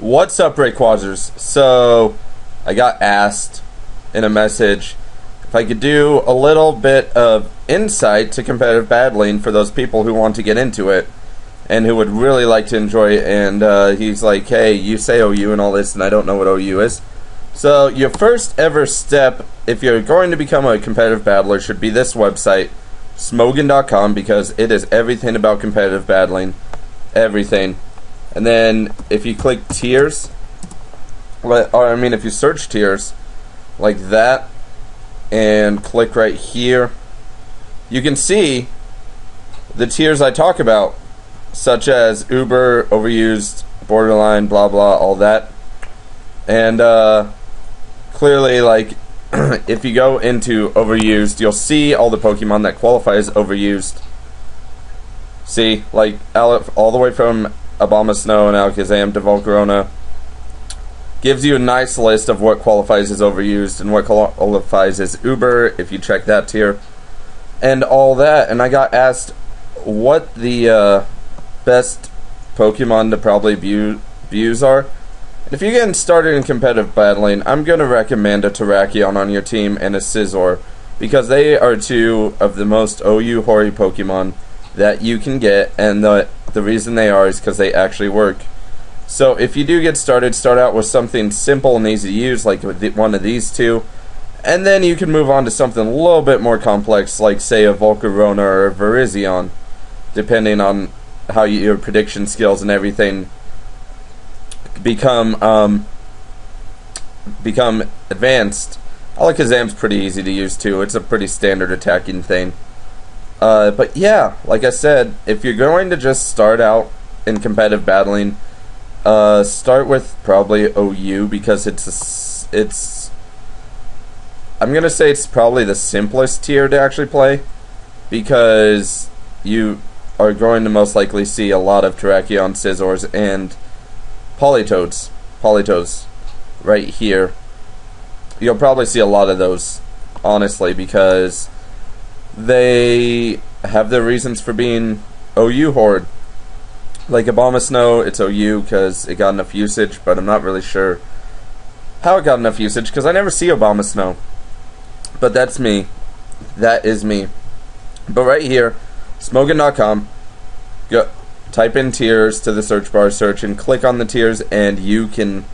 What's up, Rayquazers? So, I got asked in a message if I could do a little bit of insight to competitive battling for those people who want to get into it and who would really like to enjoy it. And he's like, hey, you say OU and all this, and I don't know what OU is. So, your first ever step, if you're going to become a competitive battler, should be this website, smogan.com, because it is everything about competitive battling. Everything. And then if you click tiers, if you search tiers like that and click right here, you can see the tiers I talk about, such as Uber, overused, borderline, blah blah, all that. And clearly, like, if you go into overused, you'll see all the Pokemon that qualify as overused. See, like, all the way from Abomasnow and Alakazam to Volcarona. Gives you a nice list of what qualifies as overused and what qualifies as Uber, if you check that tier, and all that. And I got asked what the best Pokemon to probably abuse are. And if you're getting started in competitive battling, I'm going to recommend a TehRaquaza on your team and a Scizor, because they are two of the most OU hoary Pokemon that you can get, and the reason they are is because they actually work. So if you do get started, start out with something simple and easy to use, like one of these two, and then you can move on to something a little bit more complex, like say a Volcarona or a Virizion, depending on how your prediction skills and everything become advanced. Alakazam's pretty easy to use too. It's a pretty standard attacking thing. But yeah, like I said, if you're going to just start out in competitive battling, start with probably OU, because I'm gonna say it's probably the simplest tier to actually play, because you are going to most likely see a lot of TehRaquaza, Scizors, and Politoeds right here. You'll probably see a lot of those, honestly, because they have their reasons for being OU horde. Like Abomasnow, it's OU because it got enough usage, but I'm not really sure how it got enough usage, because I never see Abomasnow. But that's me. That is me. But right here, smogan.com, go type in tiers to the search bar, search, and click on the tiers, and you can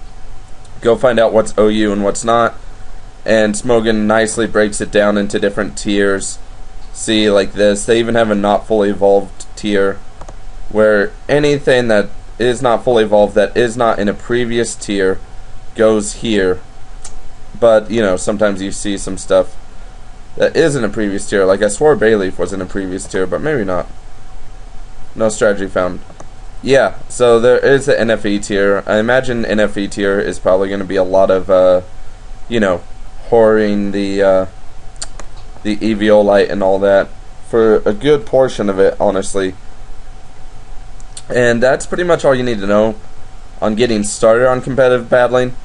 go find out what's OU and what's not. And Smogan nicely breaks it down into different tiers. See, like this. They even have a not fully evolved tier, where anything that is not fully evolved, that is not in a previous tier, goes here. But, you know, sometimes you see some stuff that is in a previous tier. Like, I swore Bayleaf was in a previous tier, but maybe not. No strategy found. Yeah, so there is an NFE tier. I imagine NFE tier is probably going to be a lot of, you know, whoring the Eviolite and all that for a good portion of it, honestly. And that's pretty much all you need to know on getting started on competitive battling.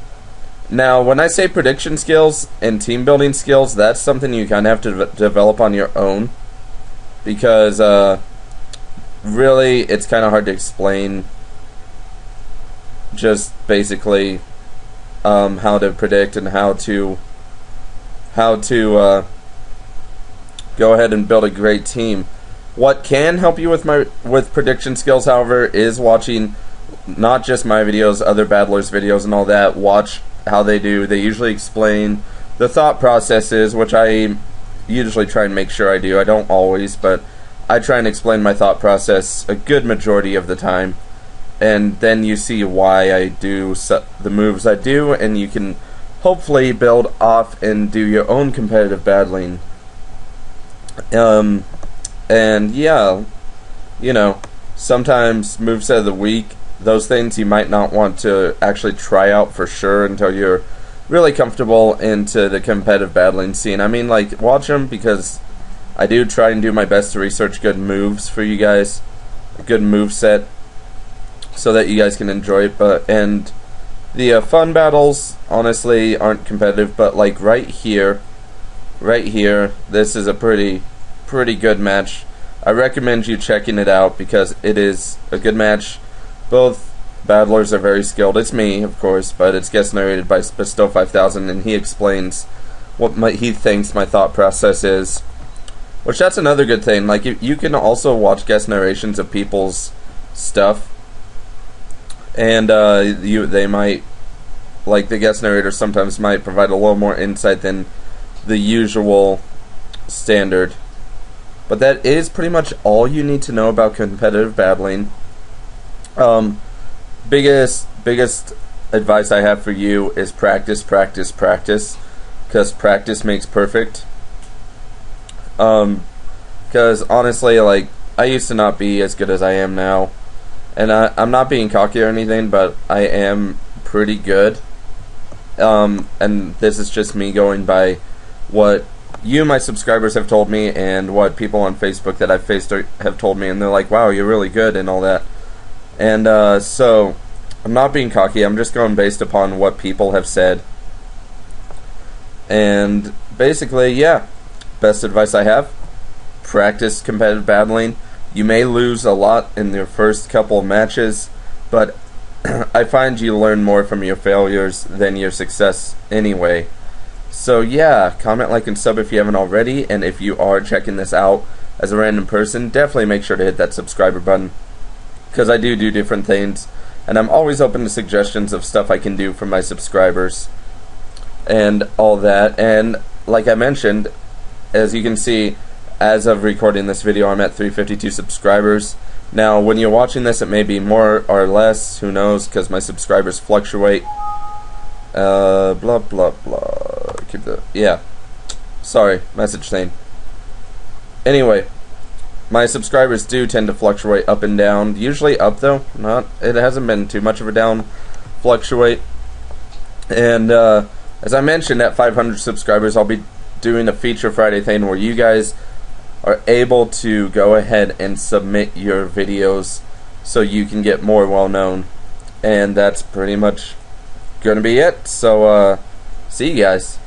Now, when I say prediction skills and team building skills, that's something you kind of have to develop on your own, because really it's kind of hard to explain just basically how to predict and how to go ahead and build a great team. What can help you with prediction skills, however, is watching not just my videos, other battlers' videos and all that. Watch how they do. They usually explain the thought processes, which I usually try and make sure I do. I don't always, but I try and explain my thought process a good majority of the time. And then you see why I do the moves I do, and you can hopefully build off and do your own competitive battling. And yeah, you know, sometimes moveset of the week, those things you might not want to actually try out for sure until you're really comfortable into the competitive battling scene. I mean, like, watch them, because I do try and do my best to research good moves for you guys, a good moveset, so that you guys can enjoy it. And the fun battles, honestly, aren't competitive, but like right here, this is a pretty good match. I recommend you checking it out, because it is a good match. Both battlers are very skilled. It's me, of course, but it's guest narrated by Bestow5000, and he explains what he thinks my thought process is. Which, that's another good thing. Like, you can also watch guest narrations of people's stuff, and they might, like, the guest narrator sometimes might provide a little more insight than the usual standard. But that is pretty much all you need to know about competitive battling. Biggest advice I have for you is practice, practice, practice, because practice makes perfect. Because honestly, like, I used to not be as good as I am now, and I'm not being cocky or anything, but I am pretty good. And this is just me going by what you, my subscribers, have told me, and what people on Facebook that I've faced have told me, and they're like, wow, you're really good, and all that. And so, I'm not being cocky, I'm just going based upon what people have said. And basically, yeah, best advice I have, practice competitive battling. You may lose a lot in your first couple of matches, but I find you learn more from your failures than your success anyway. So yeah, comment, like, and sub if you haven't already, and if you are checking this out as a random person, definitely make sure to hit that subscriber button, because I do different things, and I'm always open to suggestions of stuff I can do for my subscribers and all that. And like I mentioned, as you can see, as of recording this video, I'm at 352 subscribers. Now, when you're watching this, it may be more or less, who knows, because my subscribers fluctuate. Blah, blah, blah. Keep the, yeah. Sorry, message thing. Anyway, my subscribers do tend to fluctuate up and down. Usually up, though. It hasn't been too much of a down fluctuate. And, as I mentioned, at 500 subscribers, I'll be doing a Feature Friday thing where you guys are able to go ahead and submit your videos so you can get more well known. And that's pretty much gonna be it. So, see you guys.